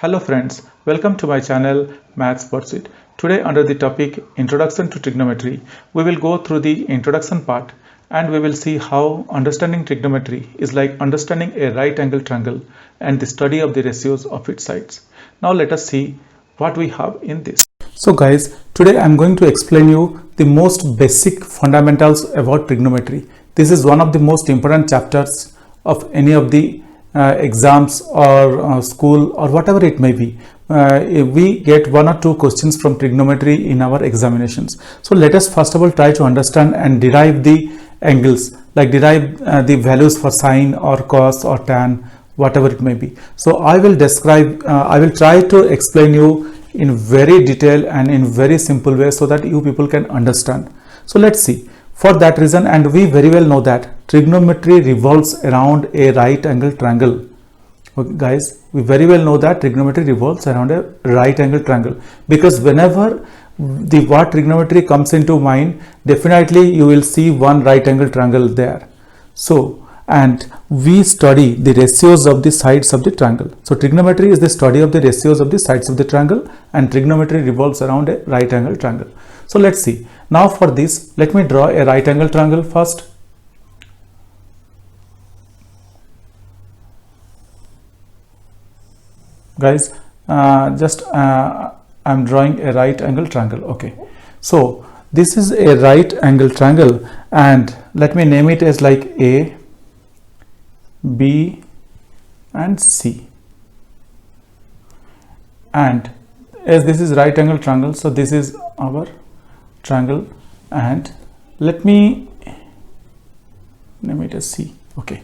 Hello friends, welcome to my channel Maths Pursuit. Today under the topic Introduction to Trigonometry, we will go through the introduction part and we will see how understanding trigonometry is like understanding a right angle triangle and the study of the ratios of its sides. Now let us see what we have in this. So guys, today I am going to explain you the most basic fundamentals about trigonometry. This is one of the most important chapters of any of the exams or school or whatever it may be. We get one or two questions from trigonometry in our examinations. So let us first of all try to understand and derive the angles, like derive the values for sine or cos or tan, whatever it may be. So I will try to explain you in very detail and in very simple way so that you people can understand. So let's see. For that reason, and we very well know that trigonometry revolves around a right angle triangle. Okay, guys, we very well know that trigonometry revolves around a right angle triangle, because whenever the word trigonometry comes into mind, definitely you will see one right angle triangle there. So, and we study the ratios of the sides of the triangle. So trigonometry is the study of the ratios of the sides of the triangle, and trigonometry revolves around a right angle triangle. So let's see. Now for this, let me draw a right angle triangle first. Guys, I'm drawing a right angle triangle. Okay, so this is a right angle triangle, and let me name it as like A, B and C. And as this is right angle triangle, so this is our triangle, and let me name it as C. Okay,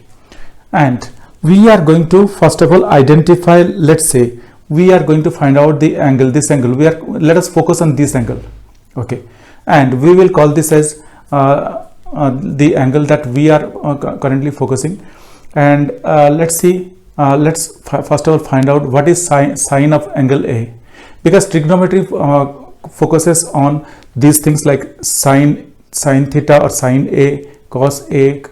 and we are going to first of all identify, let's say we are going to find out the angle, this angle. Let us focus on this angle. Okay, and we will call this as the angle that we are currently focusing. And let's see, let's first of all find out what is sine of angle A, because trigonometry focuses on these things like sine theta or sine A, cos A,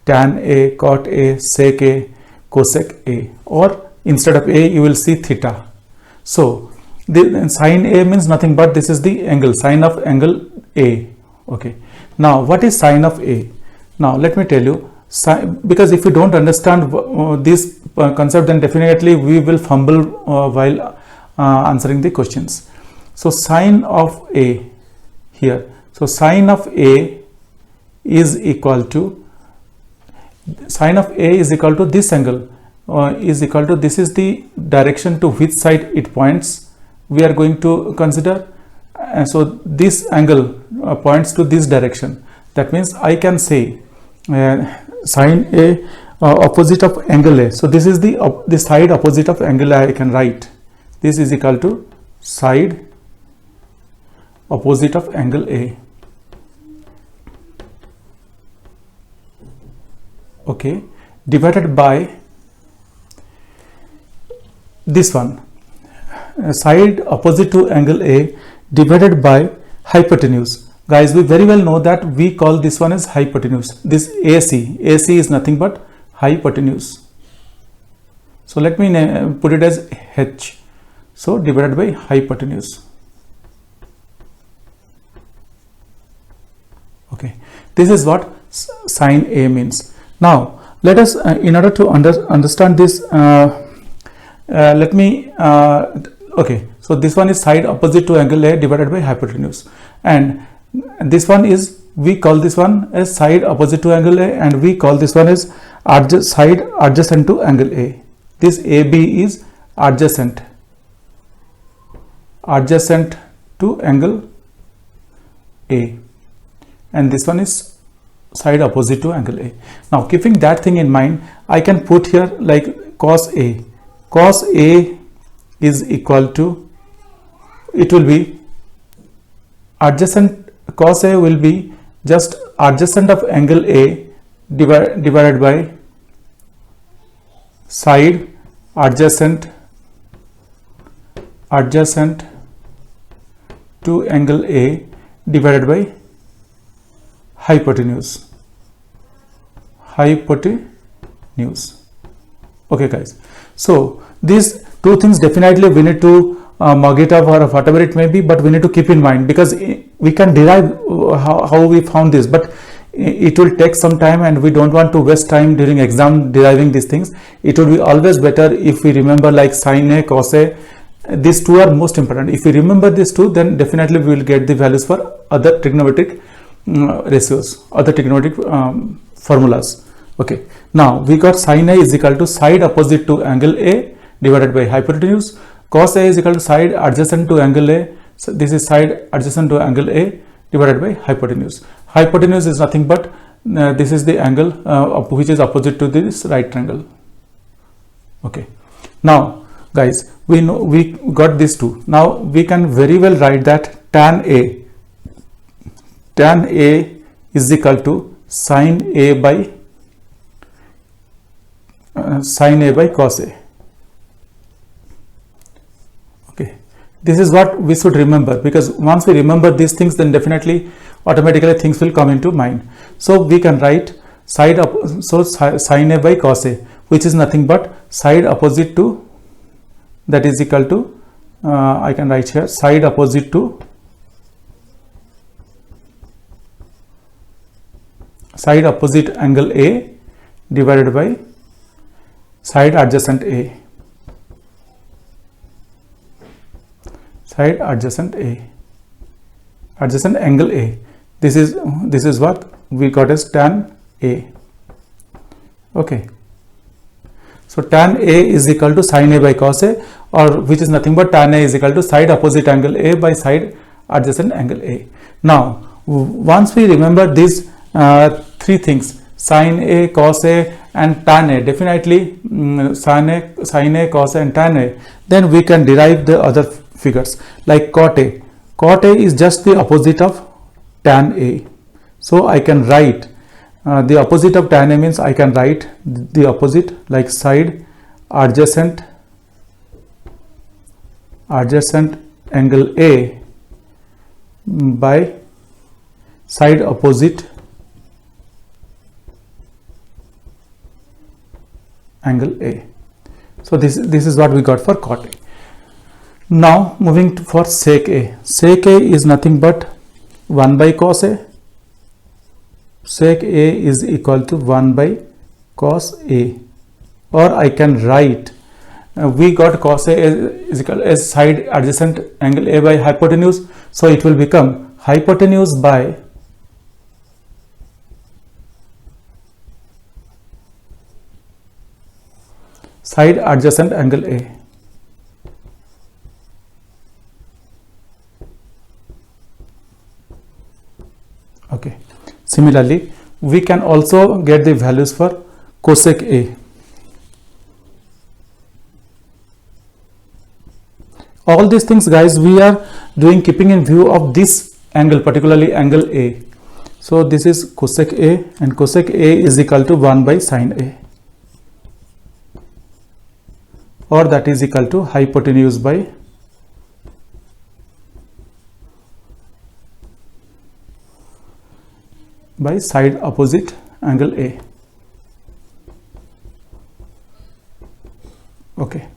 tan A, cot A, sec A, cosec A, or instead of A you will see theta. So the sine A means nothing but this is the angle, sine of angle A. Okay, now what is sine of A? Now let me tell you, because if you don't understand this concept, then definitely we will fumble while answering the questions. So sine of A here, so sine of A is equal to this angle, is equal to, this is the direction to which side it points we are going to consider. So this angle points to this direction. That means I can say sine A opposite of angle A. So this is the side opposite of angle A. I can write this is equal to side opposite of angle A. Okay, divided by this one, side opposite to angle A divided by hypotenuse. Guys, we very well know that we call this one as hypotenuse. This AC is nothing but hypotenuse. So let me put it as H. So divided by hypotenuse. Okay, this is what sine A means. Now let us in order to understand this, let me okay, so this one is side opposite to angle A divided by hypotenuse, and this one is, we call this one as side opposite to angle A, and we call this one as side adjacent to angle A. This AB is adjacent to angle A, and this one is side opposite to angle A. Now keeping that thing in mind, I can put here like cos A. Cos A is equal to, it will be adjacent, cos A will be just adjacent of angle A divided by side adjacent to angle A divided by hypotenuse. Okay guys, so this two things definitely we need to mug it up or whatever it may be, but we need to keep in mind, because we can derive how we found this, but it will take some time and we don't want to waste time during exam deriving these things. It would be always better if we remember like sine A, cos A. These two are most important. If we remember these two, then definitely we will get the values for other trigonometric ratios, other trigonometric formulas. Okay, now we got sine A is equal to side opposite to angle A divided by hypotenuse. Cos A is equal to side adjacent to angle A. So this is side adjacent to angle A divided by hypotenuse. Hypotenuse is nothing but this is the angle which is opposite to this right triangle. Okay, now guys, we know we got these two. Now we can very well write that tan A is equal to sine A by cos A. Okay, this is what we should remember, because once we remember these things, then definitely automatically things will come into mind. So we can write sine A by cos A, which is nothing but side opposite to, that is equal to I can write here side opposite to side opposite angle A divided by side adjacent A, side adjacent angle A. This is what we got as tan A. Okay, so tan A is equal to sine A by cos A, or which is nothing but tan A is equal to side opposite angle A by side adjacent angle A. Now once we remember these three things, sine A, cos A and tan A, definitely sine A, cos A and tan A, then we can derive the other figures like cot A. Cot A is just the opposite of tan A. So I can write the opposite of tan A means I can write the opposite like side adjacent angle A by side opposite angle A. So this is what we got for cot A. Now moving to for sec A. Sec A is nothing but 1 by cos A. Sec A is equal to 1 by cos A, or I can write we got cos A is equal as side adjacent angle A by hypotenuse, so it will become hypotenuse by side adjacent angle A. Okay, similarly we can also get the values for cosec A. All these things guys we are doing keeping in view of this angle, particularly angle A. So this is cosec A, and cosec A is equal to 1 by sine A, or that is equal to hypotenuse by side opposite angle A. Okay,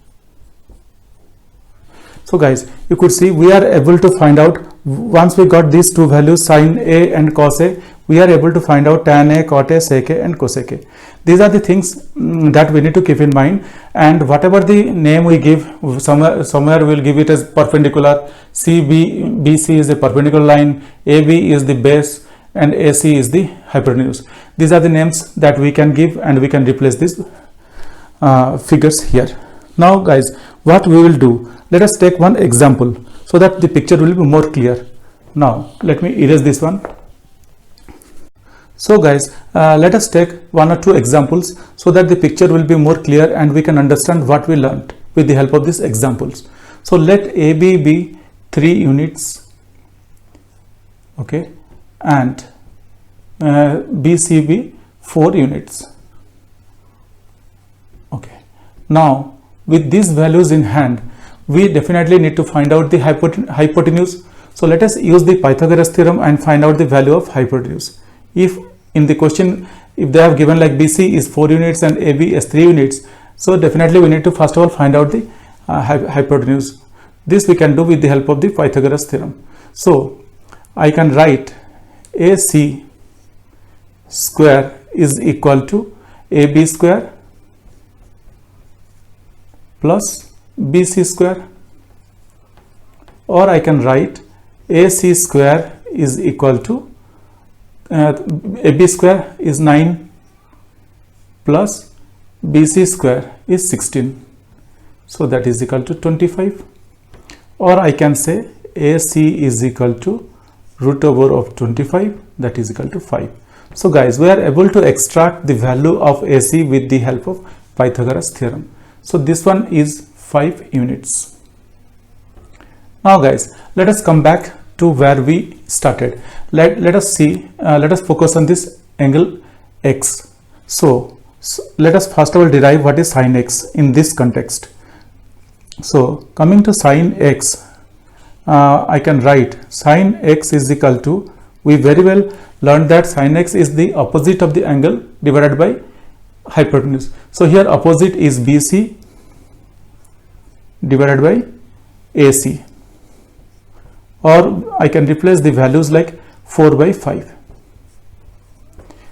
so guys you could see we are able to find out, once we got these two values sine A and cos A, we are able to find out tan A, cot A, sec A and cosec A. These are the things that we need to keep in mind, and whatever the name we give, somewhere we will give it as perpendicular. BC is a perpendicular line, AB is the base and AC is the hypotenuse. These are the names that we can give, and we can replace these figures here. Now guys, what we will do, let us take one example so that the picture will be more clear. Now let me erase this one. So guys, let us take one or two examples so that the picture will be more clear and we can understand what we learned with the help of these examples. So let AB be 3 units, okay, and BC be 4 units. Okay, now with these values in hand, we definitely need to find out the hypotenuse. So let us use the Pythagoras theorem and find out the value of hypotenuse. If in the question, if they have given like BC is 4 units and AB is 3 units, so definitely we need to first of all find out the hypotenuse. This we can do with the help of the Pythagoras theorem. So I can write AC square is equal to AB square plus BC square, or I can write AC square is equal to AB square is 9 plus BC square is 16, so that is equal to 25. Or I can say AC is equal to root over of 25, that is equal to 5. So guys, we are able to extract the value of AC with the help of Pythagoras theorem. So this one is 5 units. Now guys, let us come back to where we started. Let us see, let us focus on this angle X. So let us first of all derive what is sin X in this context. So coming to sin X, I can write sin X is equal to, we very well learned that sin X is the opposite of the angle divided by hypotenuse. So here opposite is BC divided by AC, or I can replace the values like 4 by 5.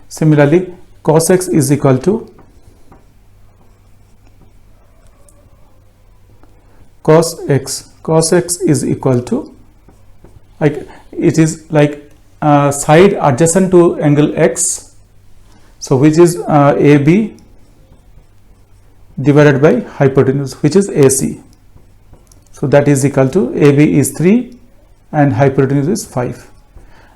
Similarly, cos X is equal to cos X. Cos X is equal to, it is like side adjacent to angle X, so which is AB divided by hypotenuse, which is AC. So that is equal to, AB is 3 and hypotenuse is 5.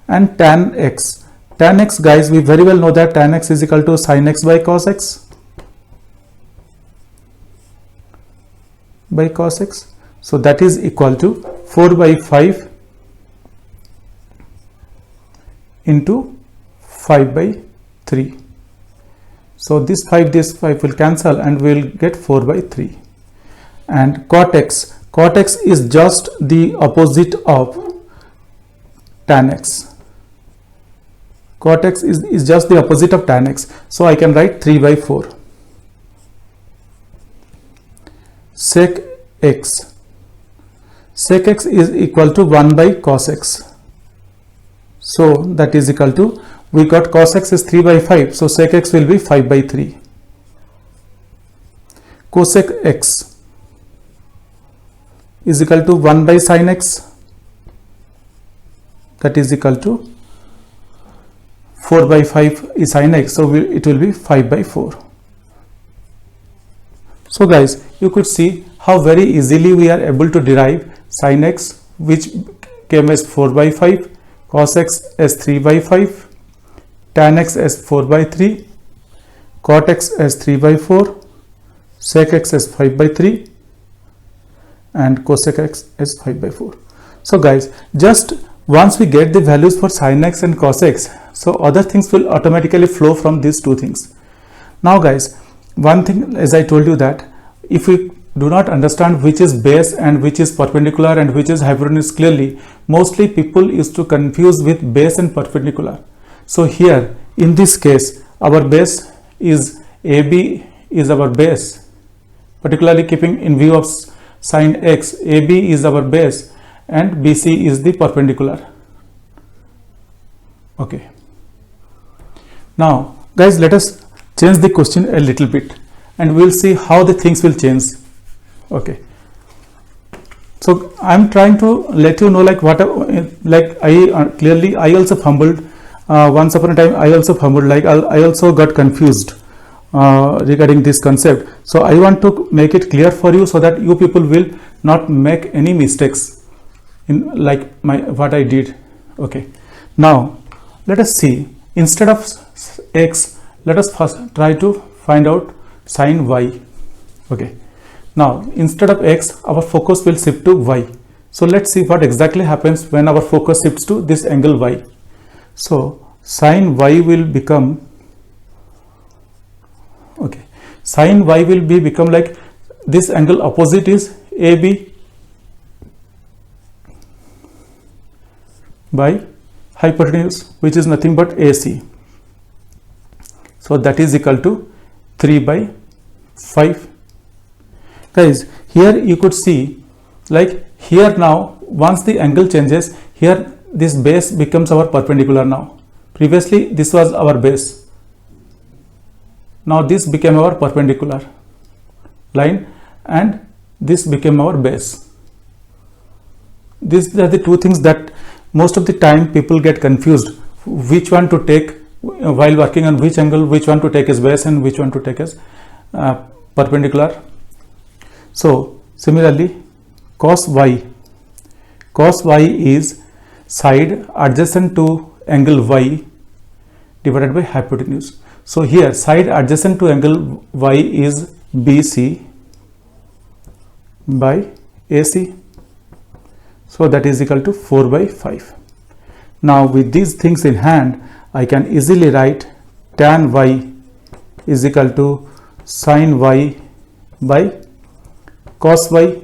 And tan X. Tan X, guys, we very well know that tan X is equal to sin X by cos X by cos X. So that is equal to 4 by 5 into 5 by 3. So this 5 will cancel and we will get 4 by 3. And cot X. Cot X is just the opposite of tan X. Cot X is just the opposite of tan X. So I can write 3 by 4. Sec X. Sec X is equal to 1 by cos X. So that is equal to, we got cos X is 3 by 5. So sec X will be 5 by 3. Cosec X is equal to 1 by sin X, that is equal to 4 by 5 is sin X, so it will be 5 by 4. So guys, you could see how very easily we are able to derive sin X, which came as 4 by 5, cos X as 3 by 5, tan X as 4 by 3, cot X as 3 by 4, sec X as 5 by 3 and cosec X as 5 by 4. So guys, just once we get the values for sin X and cos X, so other things will automatically flow from these two things. Now guys, one thing, as I told you, that if we do not understand which is base and which is perpendicular and which is hypotenuse clearly, mostly people used to confuse with base and perpendicular. So here in this case, our base is AB is our base, particularly keeping in view of sin X, AB is our base and BC is the perpendicular. Okay. Now guys, let us change the question a little bit and we will see how the things will change. Okay. So I am trying to let you know, like what, like I also fumbled once upon a time. I also fumbled, like I also got confused regarding this concept. So I want to make it clear for you so that you people will not make any mistakes in like what I did. Okay. Now let us see, instead of X, let us first try to find out sin Y. Okay. Now instead of X, our focus will shift to Y. So let's see what exactly happens when our focus shifts to this angle Y. So sin Y will become, okay, sin Y will become like this angle opposite is AB by hypotenuse, which is nothing but AC. So that is equal to 3 by 5. Guys, here you could see, like here now, once the angle changes, here this base becomes our perpendicular now. Previously this was our base. Now this became our perpendicular line and this became our base. These are the two things that most of the time people get confused, which one to take while working on which angle, which one to take as base and which one to take as perpendicular. So similarly, cos y is side adjacent to angle y divided by hypotenuse. So here side adjacent to angle y is BC by AC. So that is equal to 4 by 5. Now with these things in hand, I can easily write tan y is equal to sin y by cos y,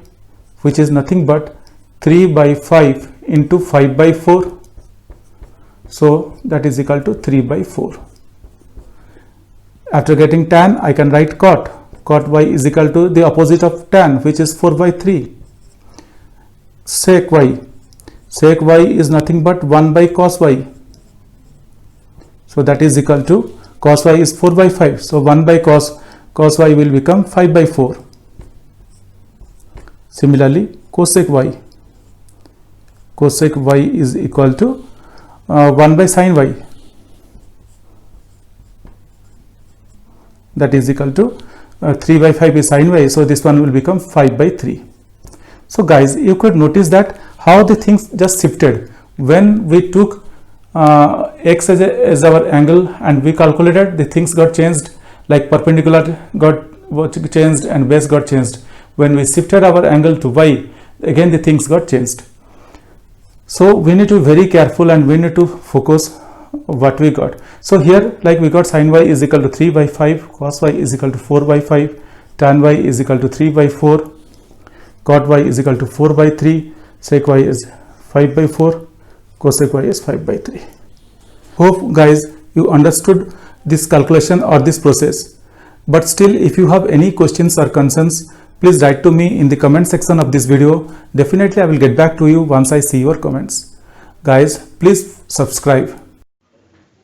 which is nothing but 3 by 5 into 5 by 4. So that is equal to 3 by 4. After getting tan, I can write cot y is equal to the opposite of tan, which is 4 by 3. Sec y is nothing but 1 by cos y. So that is equal to, cos y is 4 by 5. So 1 by cos y will become 5 by 4. Similarly, cosec y is equal to 1 by sin y. That is equal to 3 by 5 is sin y. So this one will become 5 by 3. So guys, you could notice that how the things just shifted when we took x as our angle and we calculated, the things got changed, like perpendicular got changed and base got changed. When we shifted our angle to y, again the things got changed. So we need to be very careful and we need to focus what we got. So here, like we got sin y is equal to 3 by 5, cos y is equal to 4 by 5, tan y is equal to 3 by 4, cot y is equal to 4 by 3, sec y is 5 by 4, cosec y is 5 by 3. Hope guys you understood this calculation or this process. But still, if you have any questions or concerns, please write to me in the comment section of this video. Definitely I will get back to you once I see your comments. Guys, please subscribe.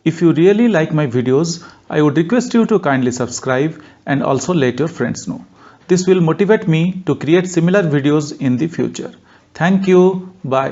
If you really like my videos, I would request you to kindly subscribe and also let your friends know. This will motivate me to create similar videos in the future. Thank you. Bye.